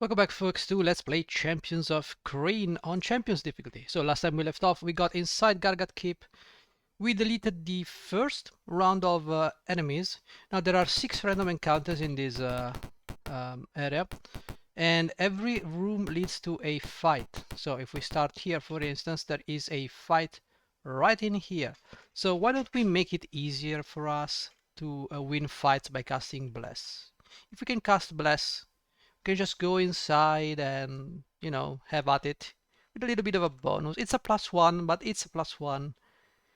Welcome back, folks, to Let's Play Champions of Krynn on Champions difficulty. So last time we left off, we got inside Gargat Keep. We deleted the first round of enemies. Now there are 6 random encounters in this area, and every room leads to a fight. So if we start here, for instance, there is a fight right in here. So why don't we make it easier for us to win fights by casting Bless? If we can cast Bless, can just go inside and, you know, have at it with a little bit of a bonus. It's a +1, but it's a +1.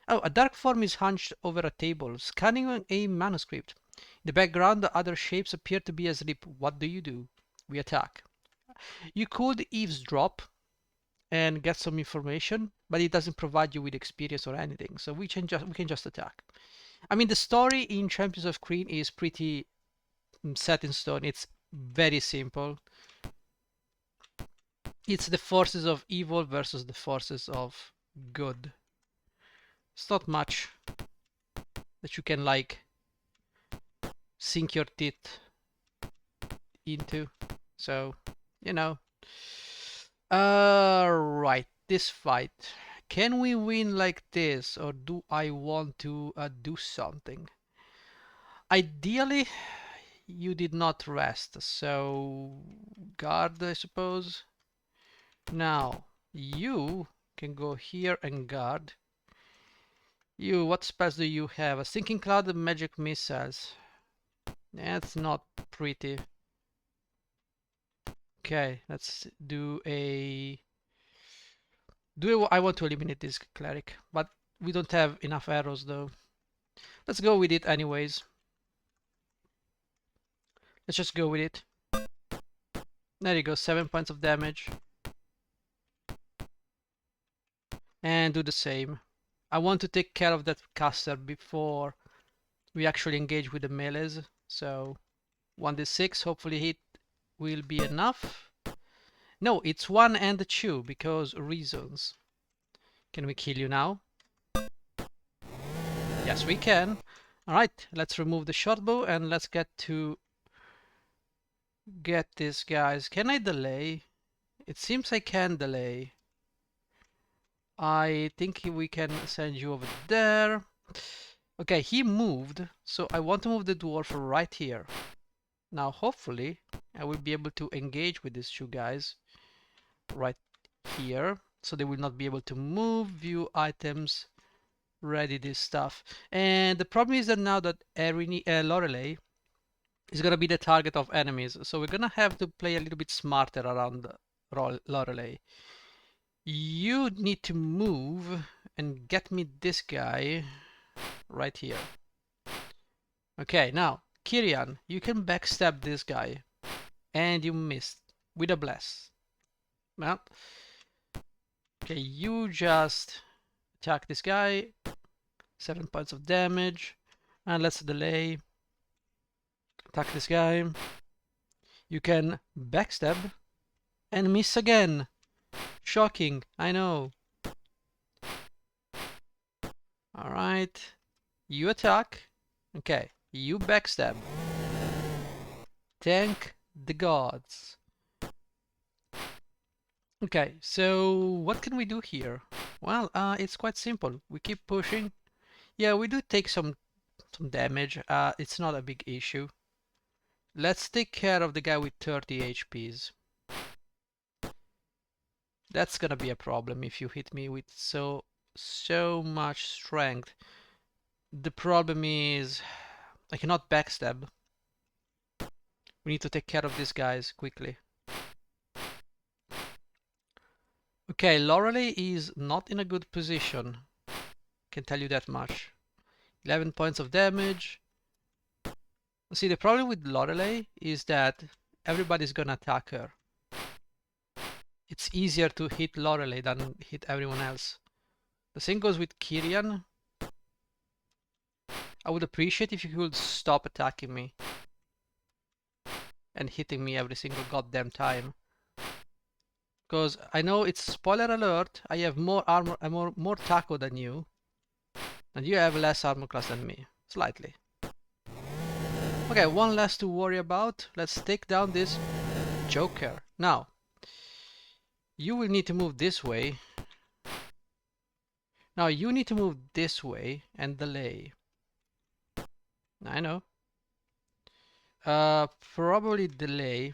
Oh, a dark form is hunched over a table, scanning a manuscript. In the background, the other shapes appear to be asleep. What do? We attack. You could eavesdrop and get some information, but it doesn't provide you with experience or anything, so we can just attack. I mean, the story in Champions of Krynn is pretty set in stone. It's very simple. It's the forces of evil versus the forces of good. It's not much that you can like sink your teeth into. So, you know. Right, this fight. Can we win like this, or do I want to do something? Ideally, you did not rest, so guard, I suppose. Now, you can go here and guard. You, what spells do you have? A Sinking Cloud and Magic Missiles. That's not pretty. Okay, let's do a... I want to eliminate this cleric, but we don't have enough arrows though. Let's go with it anyways. Let's just go with it. There you go, 7 points of damage. And do the same. I want to take care of that caster before we actually engage with the melees. So 1d6, hopefully it will be enough. No, it's 1 and 2 because reasons. Can we kill you now? Yes, we can. Alright, let's remove the short bow and let's get these guys. Can I delay? It seems I can delay. I think we can send you over there. Okay, he moved, so I want to move the dwarf right here. Now, hopefully, I will be able to engage with these 2 guys right here, so they will not be able to move, view items, ready this stuff. And the problem is that now that Lorelei is gonna be the target of enemies, so we're gonna have to play a little bit smarter around Lorelei. You need to move and get me this guy right here. Okay, now, Kirian, you can backstab this guy. And you missed with a bless. Well, okay, you just attack this guy. 7 points of damage. And let's delay. Attack this guy. You can backstab and miss again. Shocking, I know. Alright. You attack. Okay, you backstab. Thank the gods. Okay, so what can we do here? Well, it's quite simple. We keep pushing. Yeah, we do take some damage. It's not a big issue. Let's take care of the guy with 30 HPs. That's gonna be a problem if you hit me with so much strength. The problem is I cannot backstab. We need to take care of these guys quickly. Okay, Lorelei is not in a good position. Can tell you that much. 11 points of damage. See, the problem with Lorelei is that everybody's gonna attack her. It's easier to hit Lorelei than hit everyone else. The same goes with Kirian. I would appreciate if you could stop attacking me and hitting me every single goddamn time. Because I know it's spoiler alert, I have more armor, more taco than you. And you have less armor class than me. Slightly. Okay, one less to worry about. Let's take down this Joker. Now, you will need to move this way. Now you need to move this way and delay. I know. Probably delay.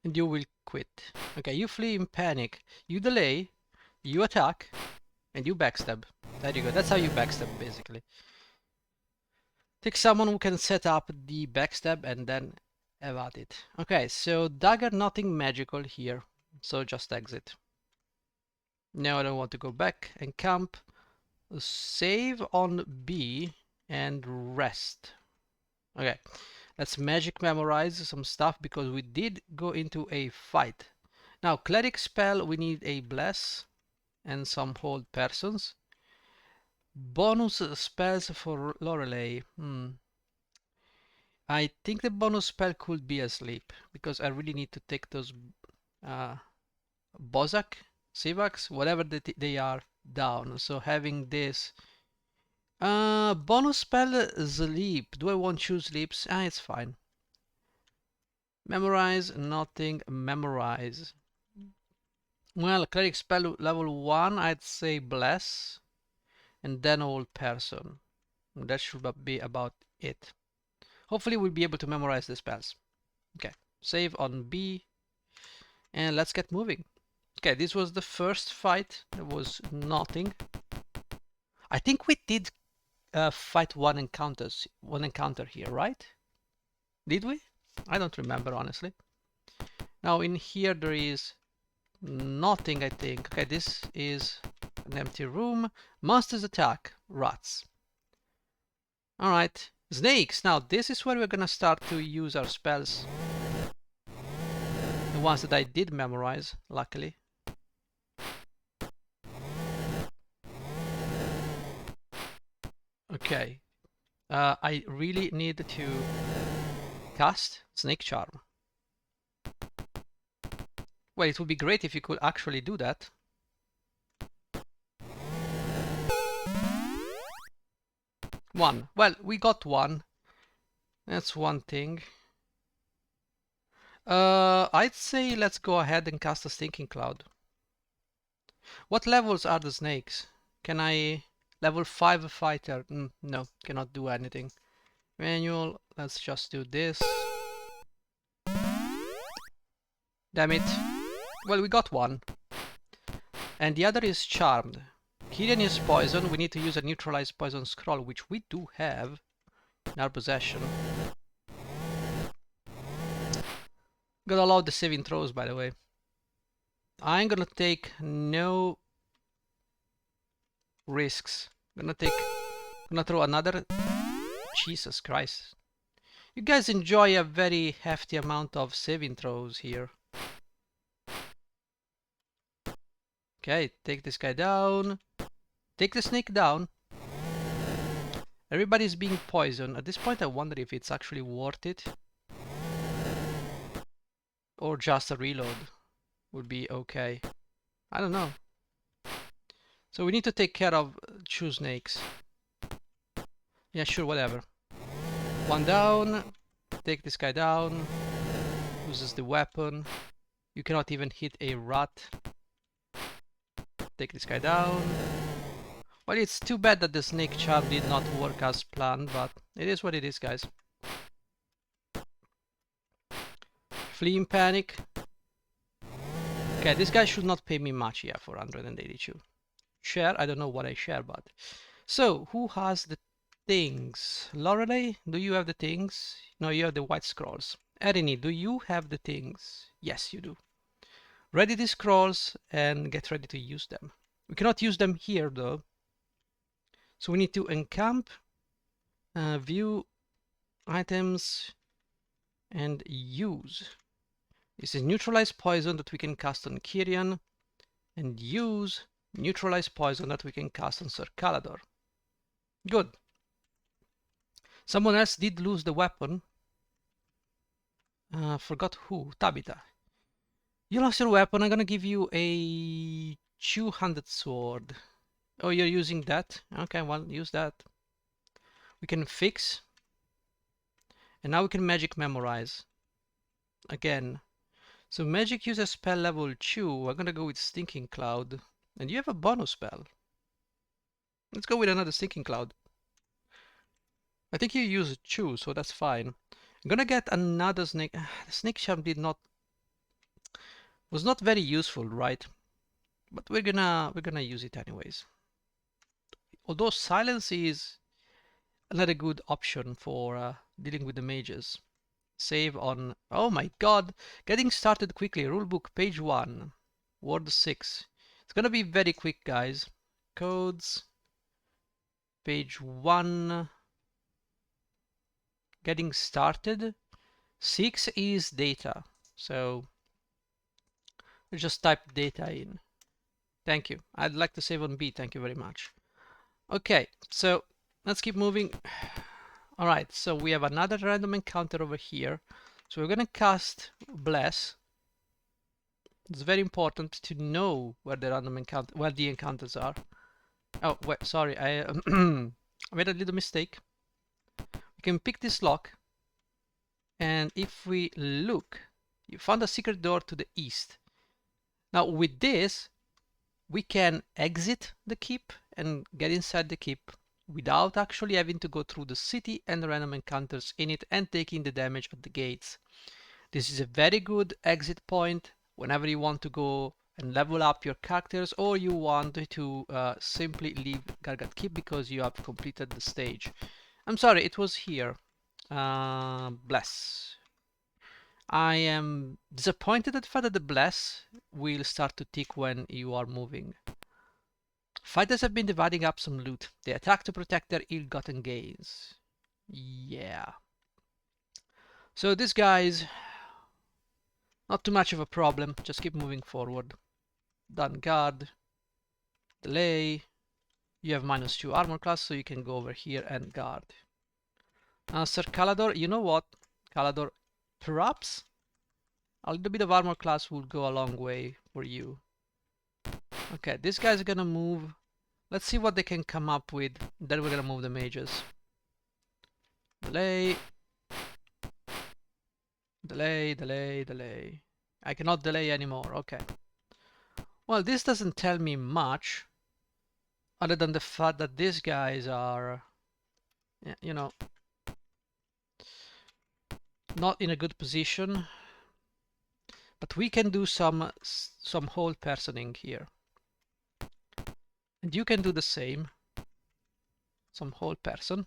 And you will quit. Okay, you flee in panic. You delay, you attack, and you backstab. There you go. That's how you backstab, basically. Take someone who can set up the backstab and then have at it. Okay, so dagger, nothing magical here. So just exit. Now I don't want to go back and camp. Save on B and rest. Okay, let's magic memorize some stuff because we did go into a fight. Now, cleric spell, we need a bless and some hold persons. Bonus spells for Lorelei. I think the bonus spell could be asleep because I really need to take those Bozak, Sivax, whatever they are, down. So having this bonus spell sleep. Do I want to choose sleeps? It's fine. Memorize, nothing, memorize. Well, cleric spell level 1, I'd say bless, and then old person. That should be about it. Hopefully we'll be able to memorize the spells. Okay, save on B, and let's get moving. Okay, this was the first fight. There was nothing. I think we did fight one encounter here, right? Did we? I don't remember, honestly. Now in here there is nothing, I think. Okay, this is an empty room. Monsters attack. Rats. Alright. Snakes. Now this is where we're gonna start to use our spells. The ones that I did memorize, luckily. Okay. I really need to cast Snake Charm. Well, it would be great if you could actually do that. One. Well, we got one. That's one thing. I'd say let's go ahead and cast a Stinking Cloud. What levels are the snakes? Can I... Level 5 fighter? No, cannot do anything. Manual, let's just do this. Damn it. Well, we got one. And the other is Charmed. Kyrian is poison. We need to use a neutralized poison scroll, which we do have in our possession. Gotta allow the saving throws, by the way. I'm gonna take no risks. Gonna throw another. Jesus Christ. You guys enjoy a very hefty amount of saving throws here. Okay, take this guy down. Take the snake down. Everybody's being poisoned. At this point I wonder if it's actually worth it. Or just a reload would be okay. I don't know. So we need to take care of two snakes. Yeah, sure, whatever. One down. Take this guy down. Uses the weapon. You cannot even hit a rat. Take this guy down. Well, it's too bad that the snake charm did not work as planned, but it is what it is, guys. Flee in panic. Okay, this guy should not pay me much, yeah, 482. Share, I don't know what I share, but... So, who has the things? Lorelei, do you have the things? No, you have the white scrolls. Erini, do you have the things? Yes, you do. Ready the scrolls and get ready to use them. We cannot use them here, though. So we need to encamp, view items, and use. This is neutralize poison that we can cast on Kyrian, and use neutralize poison that we can cast on Sir Calador. Good. Someone else did lose the weapon. Forgot who. Tabitha. You lost your weapon. I'm gonna give you a two-handed sword. Oh, you're using that? Okay, well, use that. We can fix. And now we can magic memorize. again. So magic user spell level 2. We're gonna go with Stinking Cloud. And you have a bonus spell. Let's go with another Stinking Cloud. I think you use 2, so that's fine. I'm gonna get another snake. The snake charm was not very useful, right? But we're gonna use it anyways. Although silence is another good option for dealing with the mages. Save on, oh my god, getting started quickly. Rulebook page 1, word 6. It's gonna be very quick, guys. Codes, page 1, getting started. 6 is data, so just type data in. Thank you. I'd like to save on B. Thank you very much. Okay, so let's keep moving. All right, so we have another random encounter over here. So we're gonna cast Bless. It's very important to know where the encounters are. Oh, wait, sorry, I made a little mistake. We can pick this lock, and if we look, you found a secret door to the east. Now with this, we can exit the keep and get inside the keep without actually having to go through the city and the random encounters in it and taking the damage at the gates. This is a very good exit point whenever you want to go and level up your characters, or you want to simply leave Gargat Keep because you have completed the stage. I'm sorry, it was here. Bless. I am disappointed at the fact that the Bless will start to tick when you are moving. Fighters have been dividing up some loot. They attack to protect their ill-gotten gains. Yeah. So this guy's not too much of a problem. Just keep moving forward. Done guard. Delay. You have -2 armor class, so you can go over here and guard. Sir Calador, you know what? Calador, perhaps a little bit of armor class will go a long way for you. Okay, these guys are gonna move. Let's see what they can come up with. Then we're gonna move the mages. Delay. Delay, delay, delay. I cannot delay anymore. Okay. Well, this doesn't tell me much other than the fact that these guys are, you know, not in a good position. But we can do some whole personing here. And you can do the same. Some whole person.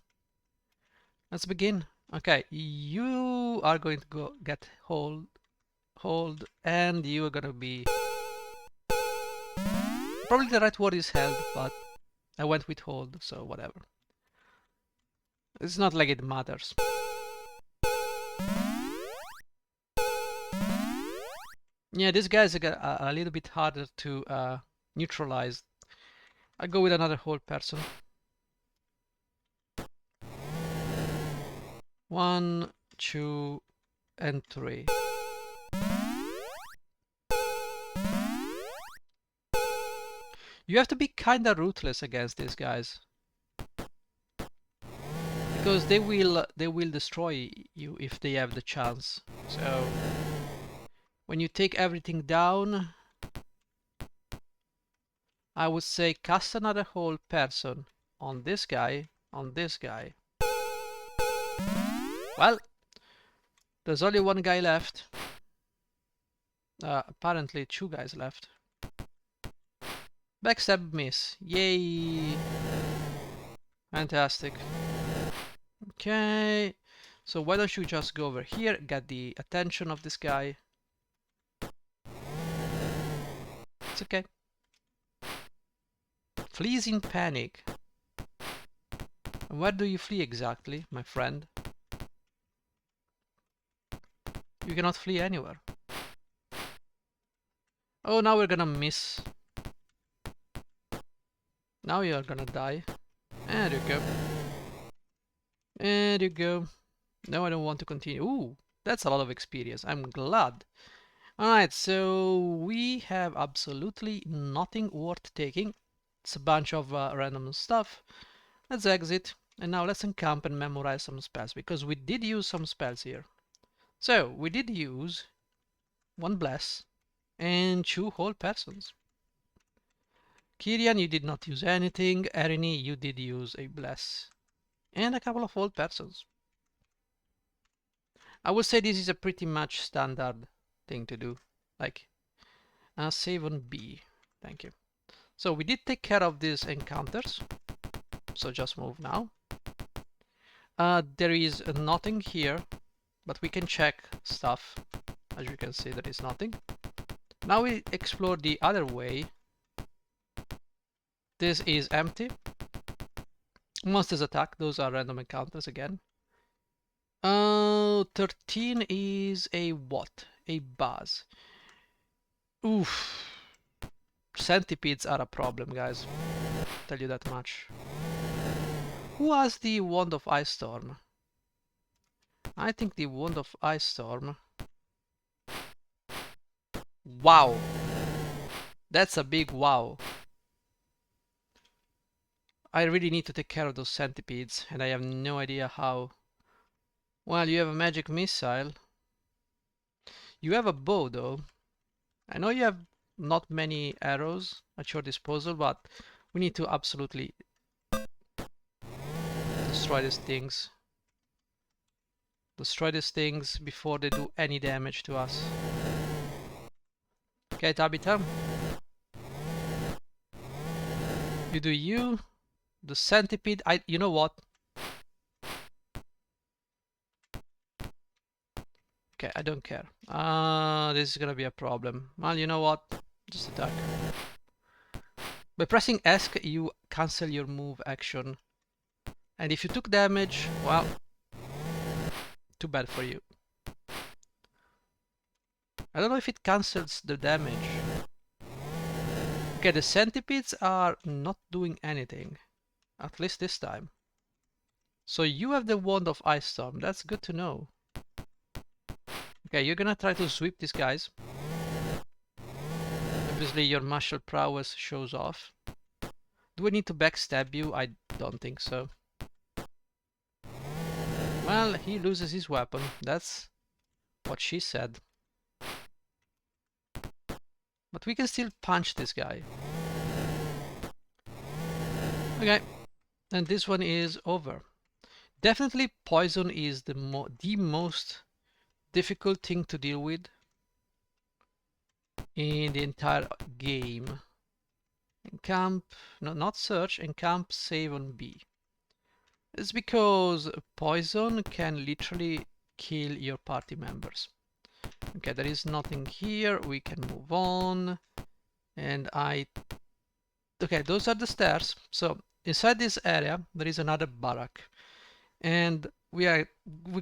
Let's begin. Okay, you are going to go get hold, and you are gonna be... Probably the right word is held, but I went with hold, so whatever. It's not like it matters. Yeah, this guy's a little bit harder to neutralize. I'll go with another whole person. 1, 2, and 3. You have to be kinda ruthless against these guys, because they will destroy you if they have the chance. So when you take everything down, I would say cast another whole person on this guy, on this guy. Well, there's only one guy left. Apparently 2 guys left. Backstab miss. Yay! Fantastic. Okay. So why don't you just go over here, get the attention of this guy. It's okay. Flees in panic. Where do you flee exactly, my friend? You cannot flee anywhere. Oh, now we're gonna miss. Now you're gonna die. There you go. There you go. No, I don't want to continue. Ooh, that's a lot of experience. I'm glad. Alright, so we have absolutely nothing worth taking. It's a bunch of random stuff. Let's exit. And now let's encamp and memorize some spells, because we did use some spells here. So, we did use one bless, and 2 whole persons. Kirian, you did not use anything. Erini, you did use a bless. And a couple of whole persons. I would say this is a pretty much standard thing to do. Like, save on B. Thank you. So we did take care of these encounters. So just move now. There is nothing here, but we can check stuff. As you can see, there is nothing. Now we explore the other way. This is empty. Monsters attack. Those are random encounters again. 13 is a what? A buzz. Oof. Centipedes are a problem, guys. Tell you that much. Who has the Wand of Ice Storm? I think the Wand of Ice Storm. Wow. That's a big wow. I really need to take care of those centipedes, and I have no idea how. Well, you have a magic missile. You have a bow, though. I know you have not many arrows at your disposal, but we need to absolutely destroy these things. Destroy these things before they do any damage to us. Okay, Tabitha. You do you. The centipede, you know what? Okay, I don't care. This is gonna be a problem. Well, you know what? Just attack. By pressing S, you cancel your move action. And if you took damage, well, too bad for you. I don't know if it cancels the damage. Okay, the centipedes are not doing anything. At least this time. So you have the Wand of Ice Storm. That's good to know. Okay, you're gonna try to sweep these guys. Obviously your martial prowess shows off. Do I need to backstab you? I don't think so. Well, he loses his weapon. That's what she said. But we can still punch this guy. Okay, and this one is over. Definitely poison is the most difficult thing to deal with in the entire game. Encamp, no, not search, encamp, save on B. It's because poison can literally kill your party members. Okay, there is nothing here. We can move on. And okay, those are the stairs. So inside this area, there is another barrack. And we're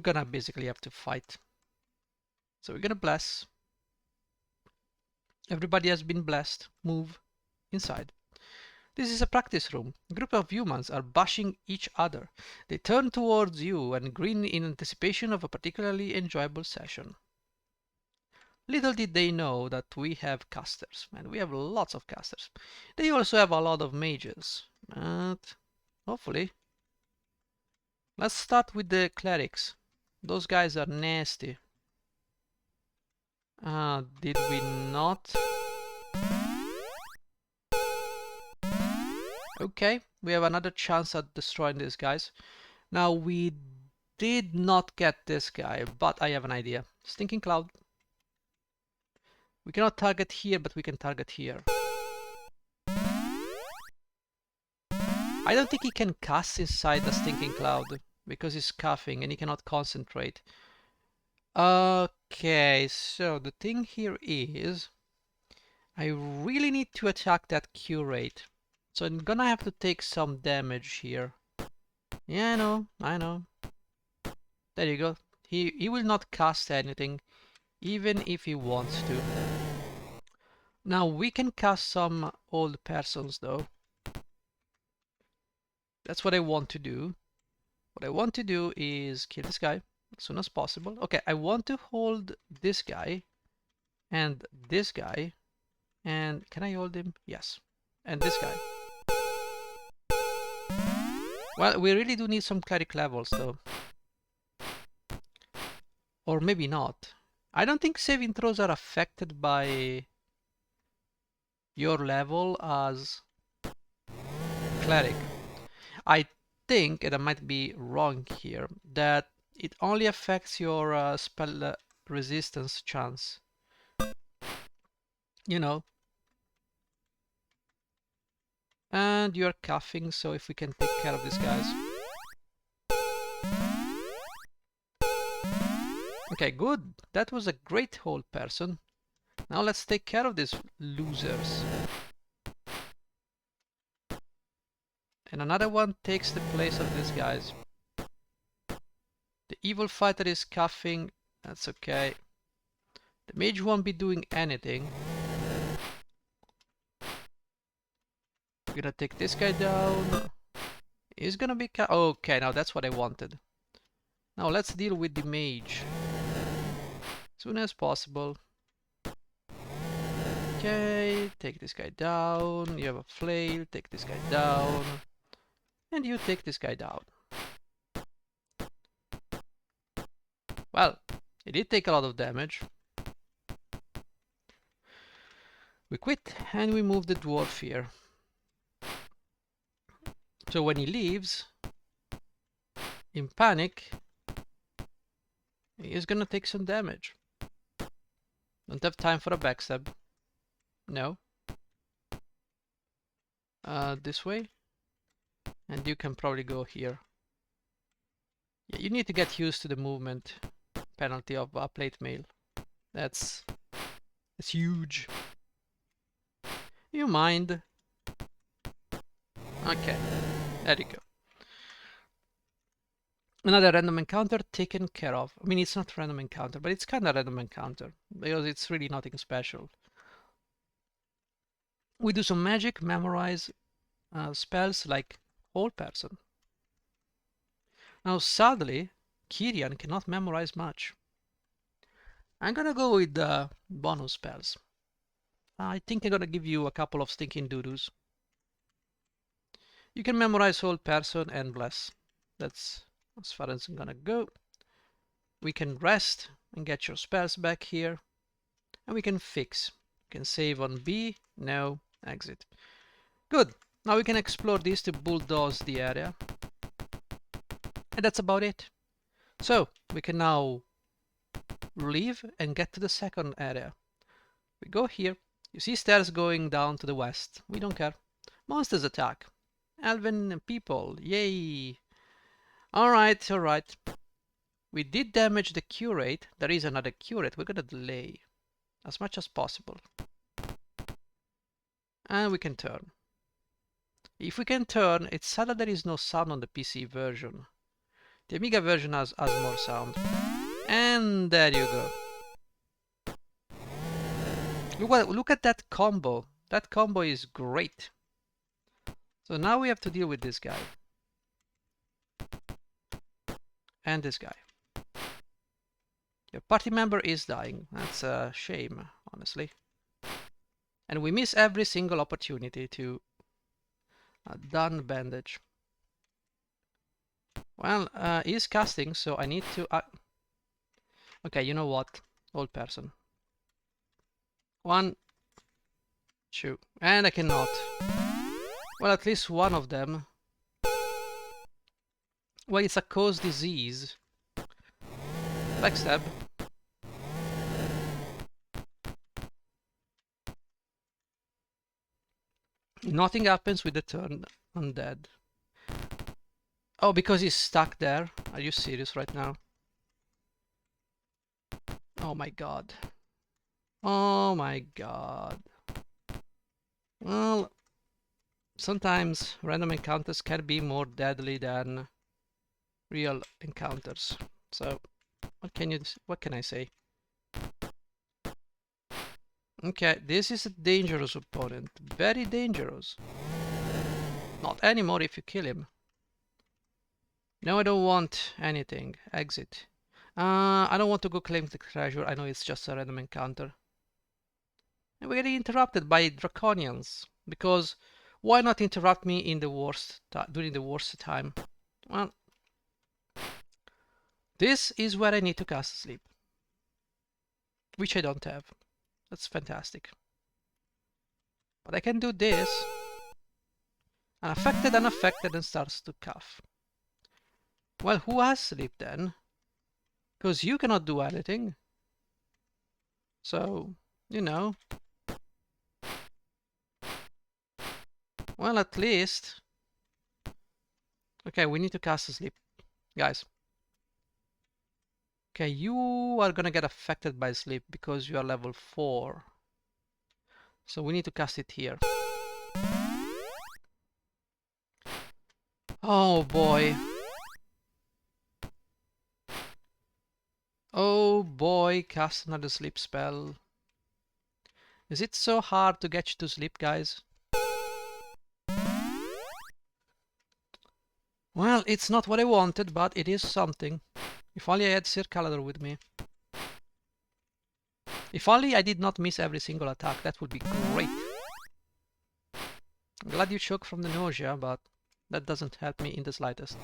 gonna basically have to fight. So we're gonna bless. Everybody has been blessed. Move inside. This is a practice room. A group of humans are bashing each other. They turn towards you and grin in anticipation of a particularly enjoyable session. Little did they know that we have casters, and we have lots of casters. They also have a lot of mages, but hopefully. Let's start with the clerics. Those guys are nasty. Did we not? Okay, we have another chance at destroying these guys. Now we did not get this guy, but I have an idea. Stinking Cloud. We cannot target here, but we can target here. I don't think he can cast inside the Stinking Cloud because he's coughing and he cannot concentrate. Okay, so the thing here is I really need to attack that curate. So I'm gonna have to take some damage here. Yeah, I know. There you go. He will not cast anything, even if he wants to. Now we can cast some old persons though. That's what I want to do. What I want to do is kill this guy as soon as possible. Okay, I want to hold this guy and this guy. And can I hold him? Yes. And this guy. Well, we really do need some cleric levels though. Or maybe not. I don't think saving throws are affected by your level as cleric. I think, and I might be wrong here, that it only affects your spell resistance chance. You know. And you're coughing, so if we can take care of these guys. Okay, good. That was a great hold person. Now let's take care of these losers. And another one takes the place of these guys. The evil fighter is coughing. That's okay. The mage won't be doing anything. We're gonna take this guy down. He's gonna be okay, now that's what I wanted. Now let's deal with the mage. As soon as possible. Okay, take this guy down. You have a flail, take this guy down. And you take this guy down. Well, he did take a lot of damage. We quit and we move the dwarf here. So when he leaves, in panic, he is gonna take some damage. Don't have time for a backstab. No. This way. And you can probably go here. Yeah, you need to get used to the movement penalty of plate mail. That's huge. You mind? Okay, there you go. Another random encounter taken care of. I mean, it's not random encounter, but it's kind of random encounter because it's really nothing special. We do some magic, memorize spells like hold person. Now, sadly, Kirian cannot memorize much. I'm gonna go with the bonus spells. I think I'm gonna give you a couple of stinking doodles. You can memorize hold person and bless. That's as far as I'm gonna go. We can rest and get your spells back here. And we can fix. We can save on B. No. Exit. Good. Now we can explore this to bulldoze the area. And that's about it. So we can now leave and get to the second area. We go here. You see stairs going down to the west. We don't care. Monsters attack. Elven people. Yay. Alright, alright. We did damage the curate. There is another curate. We're gonna delay as much as possible. And we can turn. If we can turn, it's sad that there is no sound on the PC version. The Amiga version has more sound. And there you go. Look at that combo. That combo is great. So now we have to deal with this guy. And this guy. Your party member is dying. That's a shame, honestly. And we miss every single opportunity to done bandage. Well, he's casting, so I need to... okay, you know what? Old person. 1, 2. And I cannot. Well, at least one of them. Well, it's a cause disease. Backstab. Nothing happens with the turn undead. Oh, because he's stuck there? Are you serious right now? Oh my god. Oh my god. Well, sometimes random encounters can be more deadly than real encounters. So, what can I say? Okay, this is a dangerous opponent. Very dangerous. Not anymore if you kill him. No, I don't want anything. Exit. I don't want to go claim the treasure. I know it's just a random encounter. And we're getting interrupted by draconians. Because why not interrupt me in the worst during the worst time? Well, this is where I need to cast sleep. which I don't have. That's fantastic. But I can do this. Unaffected, unaffected, and starts to cough. Well, who has sleep then? Because you cannot do anything. So, you know. Well, at least. Okay, we need to cast a sleep. Guys. Okay, you are gonna get affected by sleep because you are level 4. So we need to cast it here. Oh boy. Oh boy, cast another sleep spell. Is it so hard to get you to sleep, guys? Well, it's not what I wanted, but it is something. If only I had Sir Calador with me. If only I did not miss every single attack, that would be great. I'm glad you choke from the nausea, but that doesn't help me in the slightest.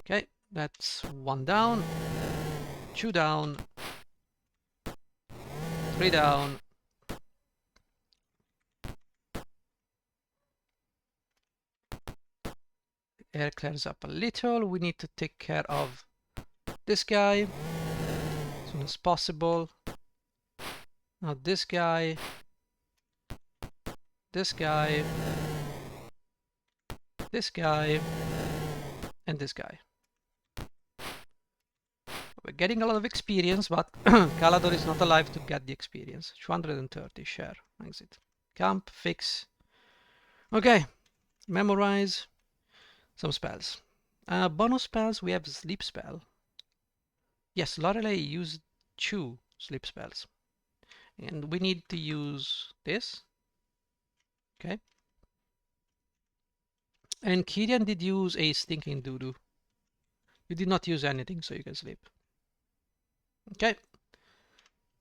Okay, that's 1 down, 2 down, 3 down. Air clears up a little. We need to take care of this guy as soon as possible. Now this guy, this guy, this guy, and this guy. We're getting a lot of experience, but Calador is not alive to get the experience. 230, share, exit. Camp, fix. Okay, memorize some spells. Bonus spells, we have sleep spell. Yes, Lorelei used 2 sleep spells. And we need to use this. Okay. And Kirian did use a stinking doo-doo. You did not use anything, so you can sleep. Okay.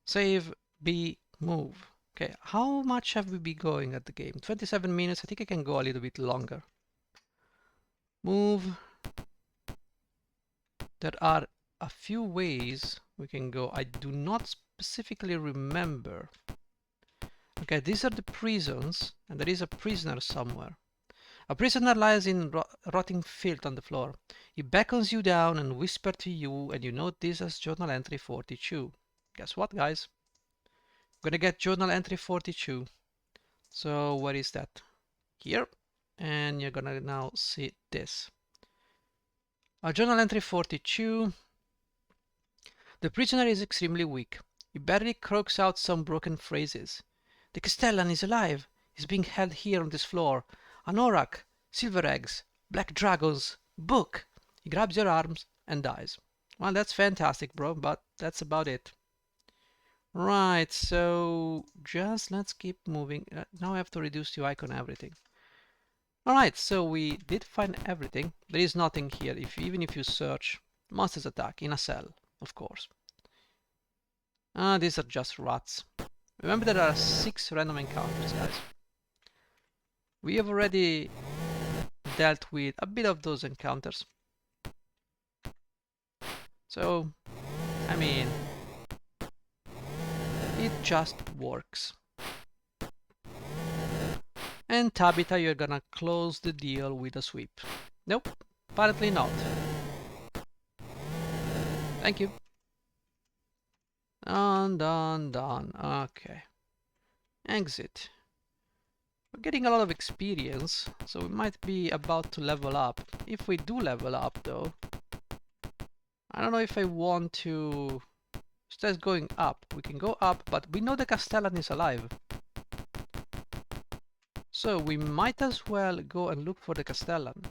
Save, B, move. Okay, how much have we been going at the game? 27 minutes. I think I can go a little bit longer. Move. There are a few ways we can go. I do not specifically remember. Okay, these are the prisons, and there is a prisoner somewhere. A prisoner lies in rotting filth on the floor. He beckons you down and whispers to you, and you note this as journal entry 42. Guess what, guys? I'm gonna get journal entry 42. So where is that? Here. And you're gonna now see this. Journal entry 42. The prisoner is extremely weak. He barely croaks out some broken phrases. The Castellan is alive. He's being held here on this floor. An Aurak, silver eggs, black dragons, book. He grabs your arms and dies. Well, that's fantastic, bro, but that's about it. Right, so just let's keep moving. Now I have to reduce the icon everything. Alright, so we did find everything. There is nothing here, even if you search. Monsters attack in a cell, of course. These are just rats. Remember there are 6 random encounters, guys. We have already dealt with a bit of those encounters. So, I mean, it just works. And Tabitha, you're gonna close the deal with a sweep. Nope, apparently not. Thank you. Done. Okay. Exit. We're getting a lot of experience, so we might be about to level up. If we do level up, though, I don't know if I want to... Instead of going up, we can go up, but we know the Castellan is alive. So we might as well go and look for the Castellan.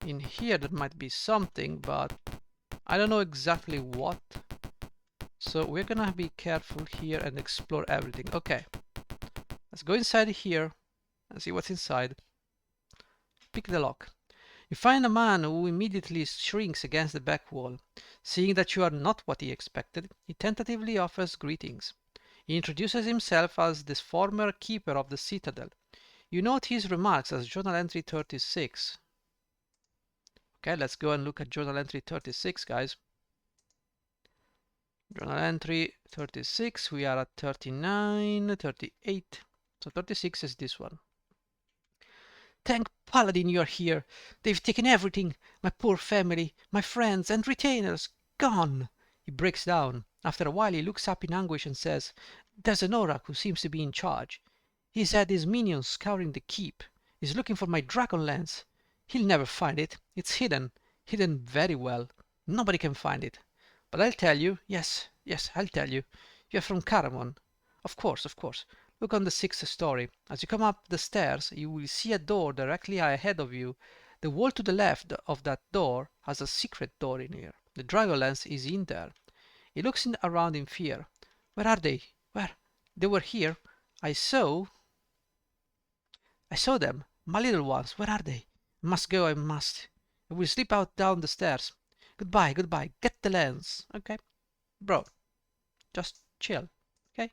In here there might be something, but I don't know exactly what. So we're gonna be careful here and explore everything. Okay, let's go inside here and see what's inside. Pick the lock. You find a man who immediately shrinks against the back wall. Seeing that you are not what he expected, he tentatively offers greetings. He introduces himself as the former keeper of the citadel. You note his remarks as journal entry 36. Okay, let's go and look at journal entry 36, guys. Journal entry 36. We are at 39, 38. So 36 is this one. Thank Paladin you're here. They've taken everything. My poor family, my friends and retainers. Gone. He breaks down. After a while he looks up in anguish and says, there's an Orak who seems to be in charge. He's had his minions scouring the keep. He's looking for my dragon lance. He'll never find it. It's hidden. Hidden very well. Nobody can find it. But I'll tell you. Yes, I'll tell you. You're from Caramon. Of course, of course. Look on the 6th story. As you come up the stairs, you will see a door directly ahead of you. The wall to the left of that door has a secret door in here. The Dragonlance is in there. He looks around in fear. Where are they? Where? They were here. I saw them. My little ones. Where are they? I must go. I must. I will slip out down the stairs. Goodbye. Goodbye. Get the lens. Okay. Bro. Just chill. Okay.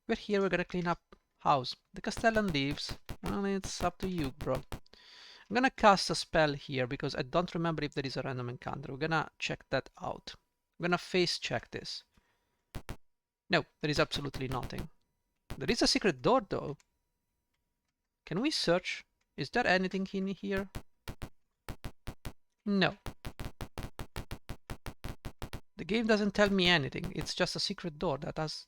We're here, we're gonna clean up house. The Castellan leaves. Well, it's up to you, bro. I'm gonna cast a spell here because I don't remember if there is a random encounter. We're gonna check that out. I'm gonna face check this. No, there is absolutely nothing. There is a secret door though. Can we search? Is there anything in here? No. The game doesn't tell me anything. It's just a secret door that has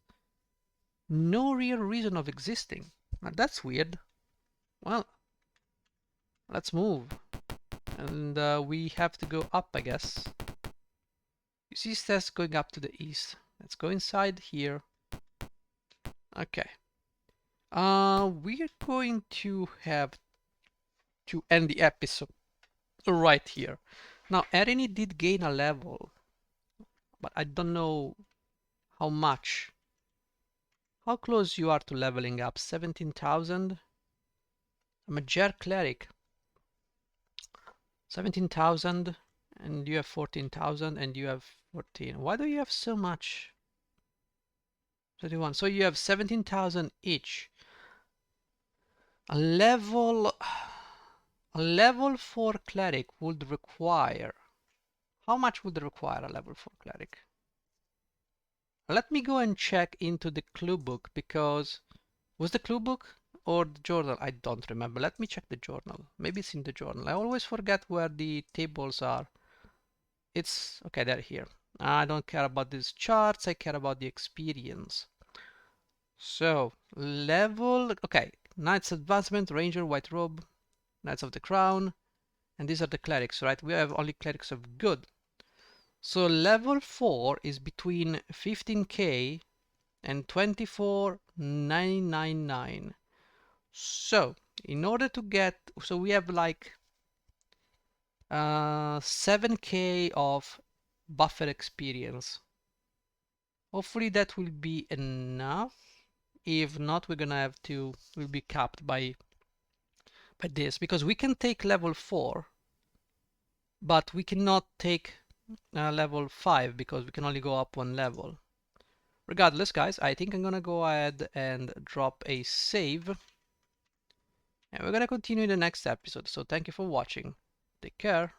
no real reason of existing. Now that's weird. Well, let's move. And we have to go up, I guess. You see stairs going up to the east. Let's go inside here. Okay. We're going to have to end the episode right here. Now, Erini did gain a level, but I don't know how much. How close you are to leveling up? 17,000? I'm a Jer Cleric. 17,000 and you have 14,000 and you have 14. Why do you have so much? 31. So you have 17,000 each. A level 4 cleric would require. How much would require a level 4 cleric? Let me go and check into the clue book because was the clue book or the journal? I don't remember. Let me check the journal. Maybe it's in the journal. I always forget where the tables are. It's okay, they're here. I don't care about these charts. I care about the experience. So level, okay, Knight's Advancement, Ranger, White Robe, Knights of the Crown, and these are the clerics, right? We have only clerics of good. So level 4 is between 15k and 24,999. So in order to get, so we have like 7k of buffer experience. Hopefully that will be enough. If not, we're gonna have to, we'll be capped by this because we can take level 4, but we cannot take level 5 because we can only go up 1 level. Regardless, guys, I think I'm gonna go ahead and drop a save, and we're gonna continue in the next episode. So thank you for watching. Take care.